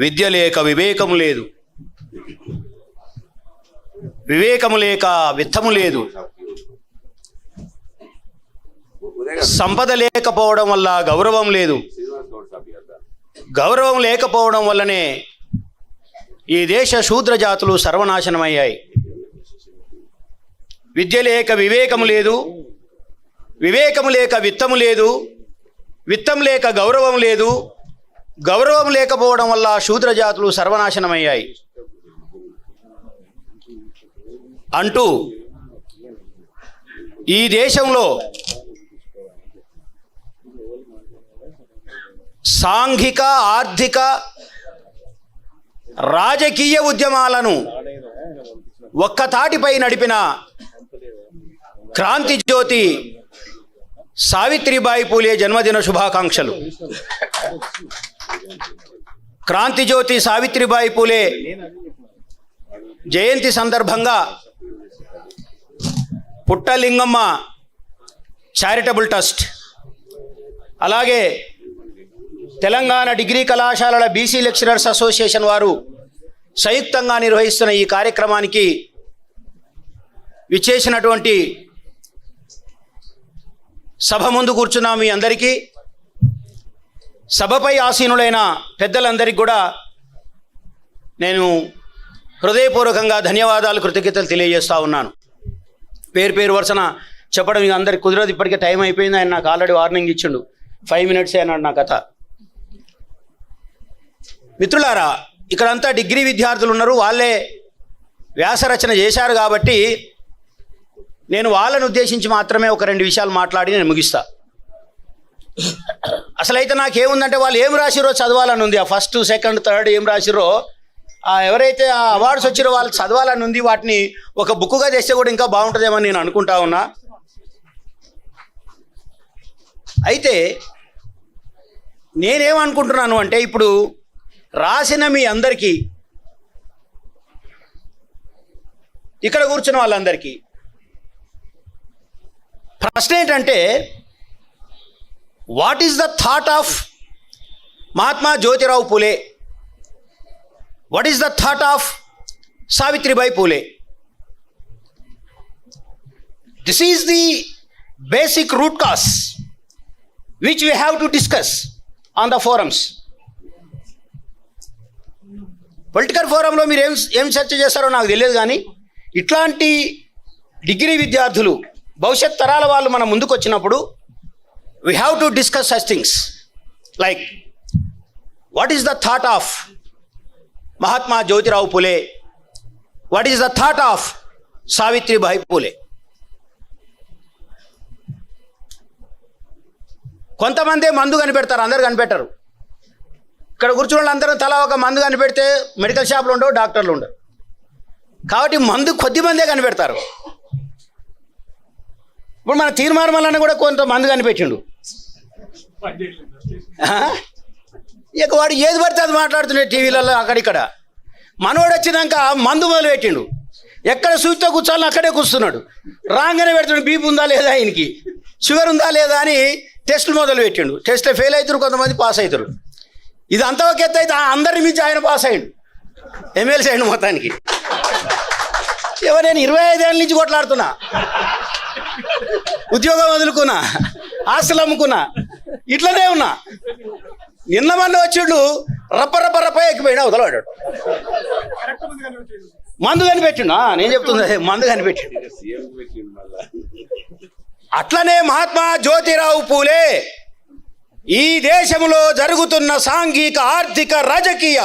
విద్య లేక వివేకము లేదు, వివేకము లేక విత్తము లేదు, సంపద లేకపోవడం వల్ల గౌరవం లేదు, గౌరవం లేకపోవడం వల్లనే ఈ దేశ శూద్ర జాతులు సర్వనాశనమయ్యాయి. విద్య లేక వివేకము లేదు, వివేకము లేక విత్తము లేదు, విత్తం లేక గౌరవం లేదు, గౌరవం లేకపోవడం వల్ల శూద్ర జాతులు సర్వనాశనమయ్యాయి అంటూ ఈ దేశంలో సాంఘిక, ఆర్థిక, రాజకీయ ఉద్యమాలను ఒక్కతాటిపై నడిపిన క్రాంతి జ్యోతి సావిత్రిబాయి పూలే జన్మదిన శుభాకాంక్షలు. క్రాంతి జ్యోతి సావిత్రిబాయి పూలే జయంతి సందర్భంగా పుట్టలింగమ్మ చారిటబుల్ ట్రస్ట్, అలాగే తెలంగాణ డిగ్రీ కళాశాలల బీసీ లెక్చరర్స్ అసోసియేషన్ వారు సంయుక్తంగా నిర్వహిస్తున్న ఈ కార్యక్రమానికి విచ్చేసినటువంటి సభ ముందు కూర్చున్న మీ అందరికీ, సభపై ఆసీనులైన పెద్దలందరికీ కూడా నేను హృదయపూర్వకంగా ధన్యవాదాలు, కృతజ్ఞతలు తెలియజేస్తూ ఉన్నాను. పేరు పేరు వరుసన చెప్పడం ఇక అందరికి కుదరదు, ఇప్పటికే టైం అయిపోయింది. ఆయన నాకు ఆల్రెడీ వార్నింగ్ ఇచ్చిండు, 5 minutes అన్నాడు నా కథ. మిత్రులారా, ఇక్కడంతా డిగ్రీ విద్యార్థులు ఉన్నారు, వాళ్ళే వ్యాసరచన చేశారు కాబట్టి నేను వాళ్ళని ఉద్దేశించి మాత్రమే ఒక 2 విషయాలు మాట్లాడి నేను ముగిస్తా. అసలైతే నాకేముందంటే వాళ్ళు ఏం రాసిరో చదవాలని ఉంది. ఆ 1st, 2nd, 3rd ఏం రాసిరో, ఎవరైతే ఆ అవార్డ్స్ వచ్చిరో వాళ్ళు చదవాలని ఉంది. వాటిని ఒక బుక్గా తెస్తే కూడా ఇంకా బాగుంటుందేమని నేను అనుకుంటా ఉన్నా. అయితే నేనేమనుకుంటున్నాను అంటే, ఇప్పుడు రాసిన మీ అందరికీ, ఇక్కడ కూర్చున్న వాళ్ళందరికీ ప్రశ్న ఏంటంటే, what is the thought of Mahatma Jyotirao Phule? What is the thought of Savitribai Phule? This is the basic root cause which we have to discuss on the forums. Political ఫోరంలో మీరు ఏం చర్చ చేస్తారో నాకు తెలియదు, కానీ ఇట్లాంటి డిగ్రీ విద్యార్థులు, భవిష్యత్ తరాల వాళ్ళు మన ముందుకు వచ్చినప్పుడు we have to discuss such things like what is the thought of Mahatma Jyotirao Phule, what is the thought of Savitribai Phule. కొంతమందే మందు కనిపెడతారు, అందరు కనిపెట్టరు. ఇక్కడ కూర్చున్న వాళ్ళందరూ తలా ఒక మందు కనిపెడితే మెడికల్ షాపులు ఉండవు, డాక్టర్లు ఉండవు. కాబట్టి మందు కొద్ది మందే కనిపెడతారు. ఇప్పుడు మన తీర్మానమల్లన్న కూడా కొంత మందు కనిపెట్టిండు. ఇక వాడు ఏది పడితే అది మాట్లాడుతున్నాడు టీవీలలో అక్కడిక్కడ. మనోడు వచ్చినాక మందు మొదలు పెట్టిండు, ఎక్కడ సూచితో కూర్చోాలని అక్కడే కూర్చున్నాడు. రాగానే పెడుతున్నాడు, బీపీ ఉందా లేదా, ఆయనకి షుగర్ ఉందా లేదా అని టెస్టులు మొదలు పెట్టిండు. టెస్ట్లో ఫెయిల్ అవుతారు, కొంతమంది పాస్ అవుతారు. ఇది అంత ఒక ఎత్తు అయితే అందరి మించి ఆయన పాస్ అయ్యిండు, ఎమ్మెల్సీ అయ్యిండు మొత్తానికి. నేను 25 ఏళ్ళ నుంచి కొట్లాడుతున్నా, ఉద్యోగం వదులుకున్నా, ఆస్తులు అమ్ముకున్నా, ఇట్లనే ఉన్నా. నిన్న మొన్న వచ్చిండు, రప్ప ఎక్కిపోయినా వదలవాడాడు. మందు కనిపెట్టిండు, నేను చెప్తుంది మందు కనిపెట్టిండు. అట్లనే మహాత్మా జ్యోతిరావు పూలే ఈ దేశంలో జరుగుతున్న సాంఘిక, ఆర్థిక, రాజకీయ,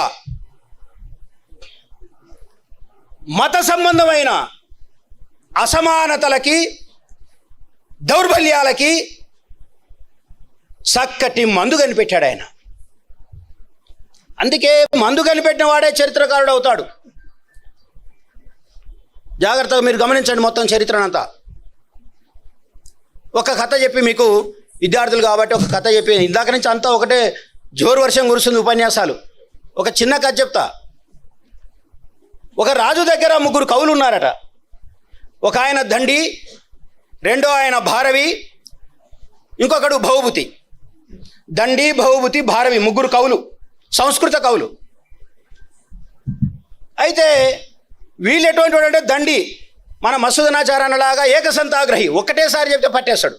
మత సంబంధమైన అసమానతలకి, దౌర్బల్యాలకి చక్కటి మందు కనిపెట్టాడు ఆయన. అందుకే మందు కనిపెట్టిన వాడే చరిత్రకారుడు అవుతాడు. జాగ్రత్తగా మీరు గమనించండి మొత్తం చరిత్రనంతా. ఒక కథ చెప్పి మీకు, విద్యార్థులు కాబట్టి ఒక కథ చెప్పి, ఇందాక నుంచి అంతా ఒకటే జోరు వర్షం కురుస్తుంది ఉపన్యాసాలు. ఒక చిన్న కథ చెప్తా. ఒక రాజు దగ్గర 3 కవులు ఉన్నారట. ఒక ఆయన దండి, రెండో ఆయన భారవి, ఇంకొకడు భౌభూతి. దండి, భౌభూతి, భారవి 3 కవులు, సంస్కృత కవులు. అయితే వీళ్ళు ఎటువంటి వాడు అంటే దండి, మన మసూదనాచారాన్నలాగా ఏకసంతాగ్రహి, ఒక్కటేసారి చెప్తే పట్టేస్తాడు.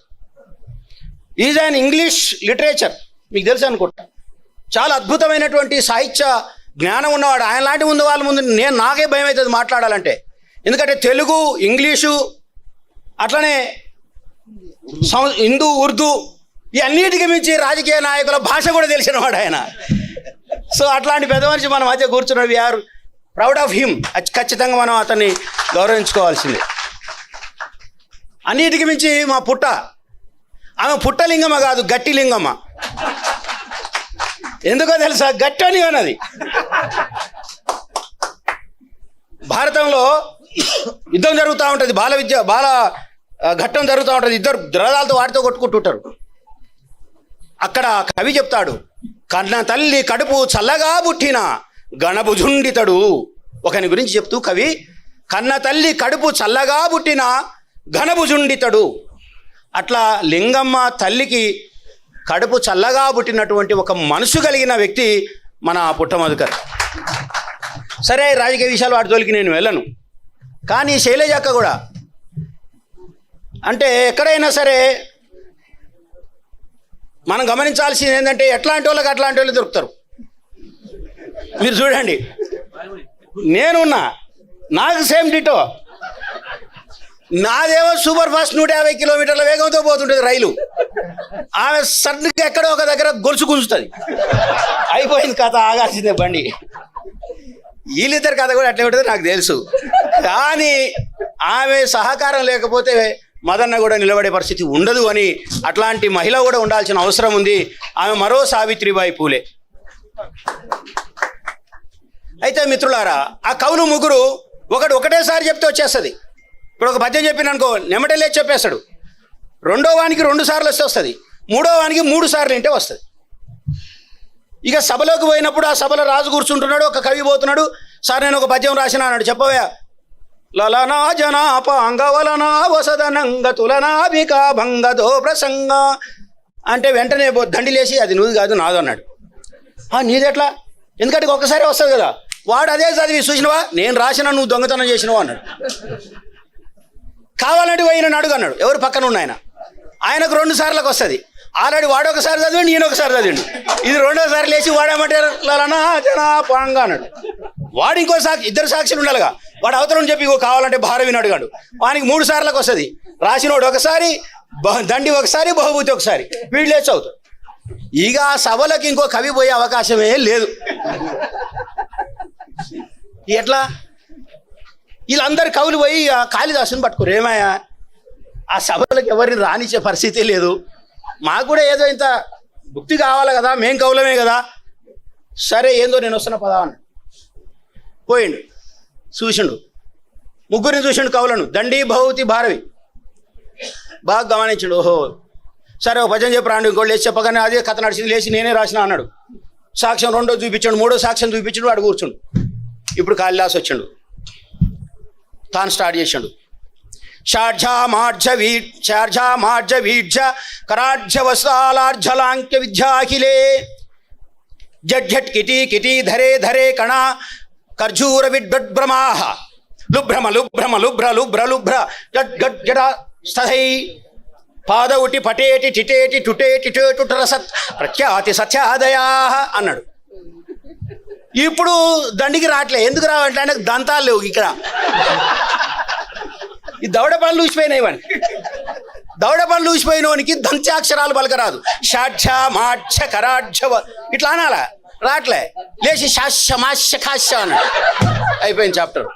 ఈజ్ అన్ ఇంగ్లీష్ లిటరేచర్, మీకు తెలుసు అనుకుంటా, చాలా అద్భుతమైనటువంటి సాహిత్య జ్ఞానం ఉన్నవాడు. ఆయన లాంటి ముందు వాళ్ళ ముందు నాకే భయం అవుతుంది మాట్లాడాలంటే, ఎందుకంటే తెలుగు, ఇంగ్లీషు, అట్లనే హిందూ, ఉర్దూ, ఈ అన్నిటికీ మించి రాజకీయ నాయకుల భాష కూడా తెలిసినవాడు ఆయన. సో అట్లాంటి పెద్ద మనిషి మన మధ్య కూర్చున్నాడు. We are proud of him. ఖచ్చితంగా మనం అతన్ని గౌరవించుకోవాల్సిందే. అన్నిటికీ మించి మా పుట్ట, ఆమె పుట్టలింగమ్మ కాదు, గట్టి లింగమ్మ. ఎందుకో తెలుసా? గట్టని అన్నది. భారతంలో యుద్ధం జరుగుతూ ఉంటుంది, బాల ఘట్టం జరుగుతూ ఉంటుంది, ఇద్దరు ద్రదాలతో వాటితో కొట్టుకుంటుంటారు. అక్కడ కవి చెప్తాడు, కన్న తల్లి కడుపు చల్లగా పుట్టిన గణభుజుండితడు. ఒకని గురించి చెప్తూ కవి, కన్న తల్లి కడుపు చల్లగా పుట్టిన ఘనభుజుండితడు. అట్లా లింగమ్మ తల్లికి కడుపు చల్లగా పుట్టినటువంటి ఒక మనసు కలిగిన వ్యక్తి మన పుట్టమధుకర్. సరే, రాజకీయ విషయాలు వాటి తోలికి నేను వెళ్ళను. కానీ శైలజ అక్క కూడా, అంటే ఎక్కడైనా సరే మనం గమనించాల్సింది ఏంటంటే, ఎట్లాంటి వాళ్ళకి అట్లాంటి వాళ్ళు దొరుకుతారు. మీరు చూడండి, నేనున్నా, నాకు సేమ్ డిటో. నాదేమో సూపర్ ఫాస్ట్ 150 కిలోమీటర్ల వేగంతో పోతుంటుంది రైలు. ఆమె సడన్గా ఎక్కడో ఒక దగ్గర గొలుసు గుంజుతుంది, అయిపోయింది కథ, ఆగాల్సిందే బండి. వీళ్ళిద్దరి కథ కూడా అట్లే ఉంటుంది నాకు తెలుసు. కానీ ఆమె సహకారం లేకపోతే మదన్న కూడా నిలబడే పరిస్థితి ఉండదు అని, అట్లాంటి మహిళ కూడా ఉండాల్సిన అవసరం ఉంది. ఆమె మరో సావిత్రిబాయి పూలే. అయితే మిత్రులారా, ఆ కవులు ముగ్గురు ఒకటేసారి చెప్తే వచ్చేస్తుంది. ఇప్పుడు ఒక పద్యం చెప్పిన అనుకో, నెమటలే చెప్పేస్తాడు. రెండో వానికి 2 సార్లు వస్తే వస్తుంది, మూడో వానికి 3 సార్లు వింటే వస్తుంది. ఇక సభలోకి పోయినప్పుడు ఆ సభలో రాజు కూర్చుంటున్నాడు, ఒక కవి పోతున్నాడు, సార్ నేను ఒక పద్యం రాసిన అన్నాడు. చెప్పవా? లలనా జనాపాంగవలనా వసదనంగ తులనాభికా భంగదో ప్రసంగ అంటే వెంటనే దండి లేచి, అది నువ్వు కాదు నాదు అన్నాడు. నీదెట్లా? ఎందుకంటే ఒక్కసారి వస్తుంది కదా. వాడు అదే చదివి, చూసినవా నేను రాసిన, నువ్వు దొంగతనం చేసినవా అన్నాడు. కావాలంటే పోయిన అడుగు అన్నాడు. ఎవరు పక్కన ఉన్న ఆయనకు 2 సార్లకు వస్తుంది. ఆల్రెడీ వాడు ఒకసారి చదివండి, నేను ఒకసారి చదివండి. ఇది 2వ లేచి వాడేమంటే లలనా జనాపాంగ అన్నాడు. వాడు ఇంకో ఇద్దరు సాక్షులు ఉండాలిగా. వాడు అవతరం చెప్పి కావాలంటే భారవిని అడిగాడు. వానికి 3 సార్లకు వస్తుంది. రాసినోడు ఒకసారి, దండి ఒకసారి, బహుభూతి ఒకసారి, వీళ్ళు లేచి అవుతాడు. ఇక ఆ సభలకు ఇంకో కవి పోయే అవకాశమే లేదు. ఎట్లా? వీళ్ళందరు కవులు పోయి కాళిదాసుని పట్టుకోరు. ఏమయ్యా, ఆ సభలకు ఎవరిని రానిచ్చే పరిస్థితి లేదు. మాకు కూడా ఏదో ఇంత భుక్తి కావాలి కదా, మేం కవులమే కదా. సరే ఏందో నేను వస్తున్న పదా అన్నాడు. పోయిండు, చూసిండు, ముగ్గురిని చూసిండు కవులను, దండి, భౌతి, భారవి. బాగా గమనించిండు. ఓహో సరే, ఒక భజన చెప్పు రాండి. ఇంకోటి లేచి చెప్పగానే అదే కథ నడిచింది, లేచి నేనే రాసిన అన్నాడు. సాక్ష్యం 2వ చూపించాడు, 3వ సాక్ష్యం చూపించాడు. వాడు కూర్చుండు. ఇప్పుడు కాళిదాసు వచ్చిండు, తాను స్టార్ట్ చేసిండు. షాఢ్యామార్జ వీఢ్య కరాఢ్య వస్తాలార్జలాంక్య విద్యాఖిలే జడ్ఝట్ కిటీ కిటీ ధరే ధరే కణ కర్జూర విడ్భ్రమాహ లుభ్రమ లుభ్రమ లుభ్ర లుభ్ర లుభ్ర జడ్ గడ్ జడ స్థై పాదౌటి పటేటి టిటేటి టుటేటి టేటుటరసత్ ప్రఖ్యాతి సత్యాదయా అన్నాడు. ఇప్పుడు దండికి రావట్లే. ఎందుకు రావంటే ఆయనకు దంతాలు లేవు. ఇక్కడ ఈ దవడ పనులు ఊసిపోయినాయి. వాడిని దవడ పనులు ఊసిపోయినోనికి దంత్యాక్షరాలు పలకరాదు. షాఢ్య మాఢ్య కరాఢ్య ఇట్లా అనాలా, రాట్లే. లేచి శాస్య మాస్య కాశ్య అన్నాడు. అయిపోయింది చాప్టర్.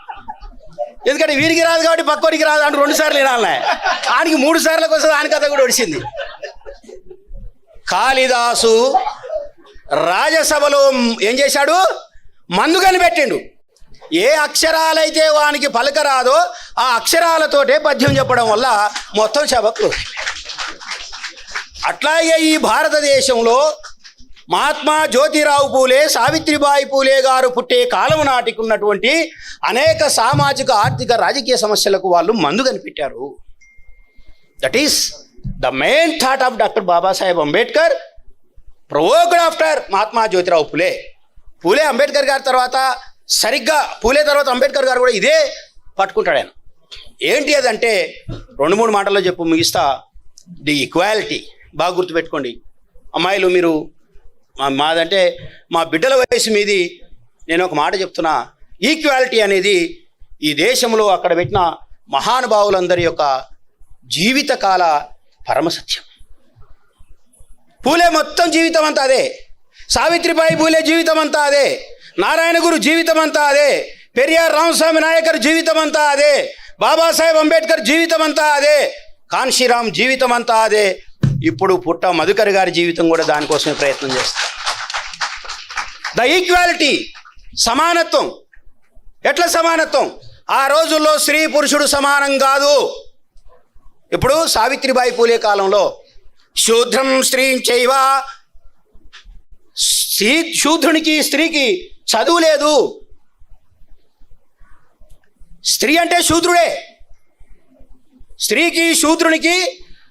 ఎందుకంటే వీడికి రాదు కాబట్టి పక్కోడికి రాదు అంటే 2 సార్లు వినాలే. ఆయనకి 3 సార్లకు వస్తుంది. ఆయన కథ కూడా ఒడిసింది. కాళిదాసు రాజసభలో ఏం చేశాడు? మందు కనిపెట్టిండు. ఏ అక్షరాలైతే వానికి పలకరాదో ఆ అక్షరాలతోటే పద్యం చెప్పడం వల్ల మొత్తం సభకు. అట్లాగే ఈ భారతదేశంలో మహాత్మా జ్యోతిరావు పూలే, సావిత్రిబాయి పూలే గారు పుట్టే కాలం నాటికి ఉన్నటువంటి అనేక సామాజిక, ఆర్థిక, రాజకీయ సమస్యలకు వాళ్ళు మందు కనిపెట్టారు. That is the main thought of doctor Babasaheb Ambedkar, provoked after Mahatma Jyotirao Phule. Phule Ambedkar గారి తర్వాత సరిగ్గా పూలే తర్వాత అంబేద్కర్ గారు కూడా ఇదే పట్టుకుంటాడు ఆయన. ఏంటి అదంటే 2-3 మాటల్లో చెప్పు ముగిస్తా. ది ఈక్వాలిటీ బాగా గుర్తుపెట్టుకోండి అమ్మాయిలు. మీరు మాదంటే మా బిడ్డల వయసు మీది నేను ఒక మాట చెప్తున్నా. ఈక్వాలిటీ అనేది ఈ దేశంలో అక్కడ పెట్టిన మహానుభావులందరి యొక్క జీవితకాల పరమసత్యం. పూలే మొత్తం జీవితం అంతా అదే, సావిత్రిబాయి పూలే జీవితం అంతా అదే, నారాయణ గురు జీవితం అంతా అదే, పెరియార్ రామస్వామి నాయకర్ జీవితం అంతా అదే, బాబాసాహెబ్ అంబేద్కర్ జీవితం అంతా అదే, కాన్షీరామ్ జీవితం అంతా అదే. ఇప్పుడు పుట్ట మధుకర్ గారి జీవితం కూడా దానికోసమే ప్రయత్నం చేస్తారు. ద ఈక్వాలిటీ, సమానత్వం. ఎట్లా సమానత్వం? ఆ రోజుల్లో స్త్రీ పురుషుడు సమానం కాదు. ఇప్పుడు సావిత్రిబాయి పూలే కాలంలో శూద్రం స్త్రీం చైవ, శూద్రునికి స్త్రీకి చదువు లేదు. స్త్రీ అంటే శూద్రుడే, స్త్రీకి శూద్రునికి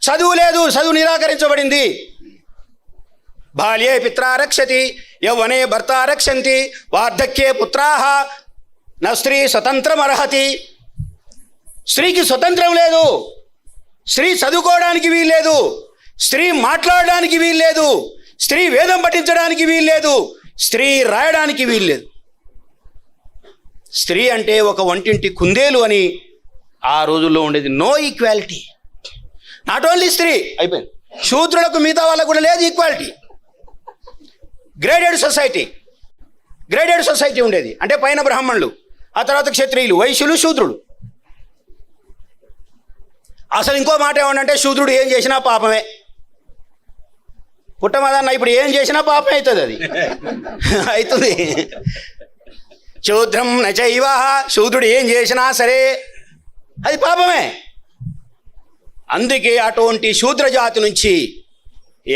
చదువు లేదు, చదువు నిరాకరించబడింది. బాల్యే పిత్రా రక్షతి, యౌవనే భర్త రక్షంతి, వార్ధక్యే పుత్రాః న స్త్రీ స్వతంత్రమర్హతి. స్త్రీకి స్వతంత్రం లేదు, స్త్రీ చదువుకోవడానికి వీల్లేదు, స్త్రీ మాట్లాడడానికి వీల్లేదు, స్త్రీ వేదం పఠించడానికి వీల్లేదు, స్త్రీ రాయడానికి వీల్లేదు. స్త్రీ అంటే ఒక వంటింటి కుందేలు అని ఆ రోజుల్లో ఉండేది. No equality. నాట్ ఓన్లీ స్త్రీ అయిపోయింది, శూద్రులకు మిగతా వాళ్ళకు కూడా లేదు ఈక్వాలిటీ. గ్రేడెడ్ సొసైటీ ఉండేది. అంటే పైన బ్రాహ్మణులు, ఆ తర్వాత క్షత్రియులు, వైశ్యులు, శూద్రులు. అసలు ఇంకో మాట ఏమంటే శూద్రుడు ఏం చేసినా పాపమే. పుట్టమదన్న ఇప్పుడు ఏం చేసినా పాపమే అవుతుంది, అది అవుతుంది. శూద్రం నచైవ, శూద్రుడు ఏం చేసినా సరే అది పాపమే. అందుకే అటువంటి శూద్ర జాతి నుంచి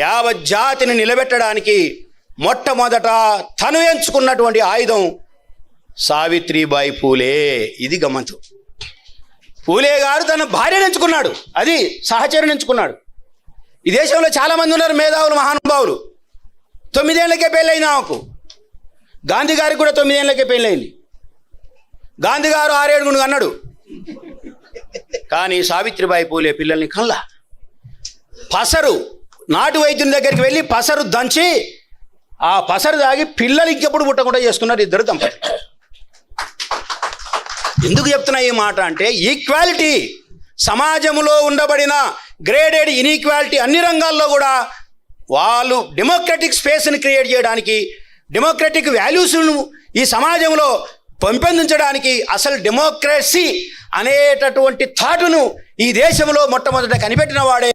యావత్ జాతిని నిలబెట్టడానికి మొట్టమొదట తను ఎంచుకున్నటువంటి ఆయుధం సావిత్రిబాయి పూలే. ఇది గమ్మత్తు. పూలే గారు తన భార్యను ఎంచుకున్నాడు, అది సహచరుని ఎంచుకున్నాడు. ఈ దేశంలో చాలామంది ఉన్నారు మేధావులు, మహానుభావులు. 9 ఏళ్ళకే పెళ్ళైంది ఆమెకు. గాంధీ గారికి కూడా 9 ఏళ్ళకే పెళ్ళైంది. గాంధీ గారు 6-7 అన్నాడు. కానీ సావిత్రిబాయి పూలే పిల్లల్ని కల్లా పసరు, నాటు వైద్యుని దగ్గరికి వెళ్ళి పసరు దంచి ఆ పసరు తాగి పిల్లలు ఇంకెప్పుడు పుట్టకుండా చేసుకున్నారు ఇద్దరు దంపతులు. ఎందుకు చెప్తున్నా ఈ మాట అంటే ఈక్వాలిటీ. సమాజంలో ఉండబడిన గ్రేడెడ్ ఇన్ఈక్వాలిటీ అన్ని రంగాల్లో కూడా వాళ్ళు డెమోక్రటిక్ స్పేస్ని క్రియేట్ చేయడానికి, డెమోక్రటిక్ వాల్యూస్ను ఈ సమాజంలో పెంపొందించడానికి, అసలు డెమోక్రసీ అనేటటువంటి థాటును ఈ దేశంలో మొట్టమొదట కనిపెట్టిన వాడే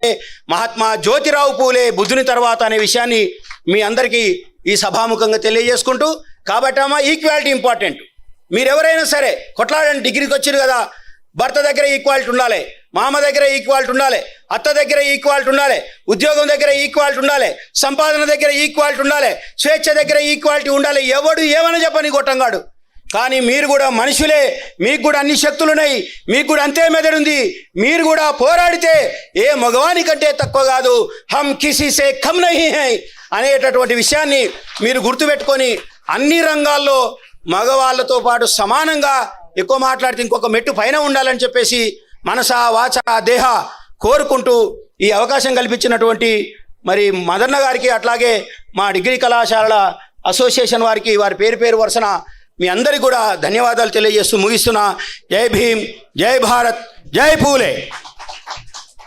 మహాత్మా జ్యోతిరావు పూలే, బుద్ధుని తర్వాత అనే విషయాన్ని మీ అందరికీ ఈ సభాముఖంగా తెలియజేసుకుంటూ, కాబట్టి అమ్మ ఈక్వాలిటీ ఇంపార్టెంట్. మీరు ఎవరైనా సరే కొట్లాడండి. డిగ్రీకి వచ్చారు కదా, భర్త దగ్గర ఈక్వాలిటీ ఉండాలి, మామ దగ్గర ఈక్వాలిటీ ఉండాలి, అత్త దగ్గర ఈక్వాలిటీ ఉండాలి, ఉద్యోగం దగ్గర ఈక్వాలిటీ ఉండాలి, సంపాదన దగ్గర ఈక్వాలిటీ ఉండాలి, స్వేచ్ఛ దగ్గర ఈక్వాలిటీ ఉండాలి. ఎవడు ఏమని చెప్పని గొట్టంగాడు. కానీ మీరు కూడా మనుషులే, మీకు కూడా అన్ని శక్తులు ఉన్నాయి, మీకు కూడా అంతే మెదడుంది. మీరు కూడా పోరాడితే ఏ మగవాని కంటే తక్కువ కాదు. హమ్ కిసీ సే కమ్ నహీ హై అనేటటువంటి విషయాన్ని మీరు గుర్తుపెట్టుకొని అన్ని రంగాల్లో మగవాళ్ళతో పాటు సమానంగా, ఎక్కువ మాట్లాడితే ఇంకొక మెట్టు పైన ఉండాలని చెప్పేసి మనస వాచ దేహ కోరుకుంటూ ఈ అవకాశం కల్పించినటువంటి మరి మదన్న గారికి, అట్లాగే మా డిగ్రీ కళాశాలల అసోసియేషన్ వారికి, వారి పేరు వరుసన మీ అందరికీ కూడా ధన్యవాదాలు తెలియజేస్తూ ముగిస్తున్నా. జై భీమ్, జై భారత్, జై పూలే.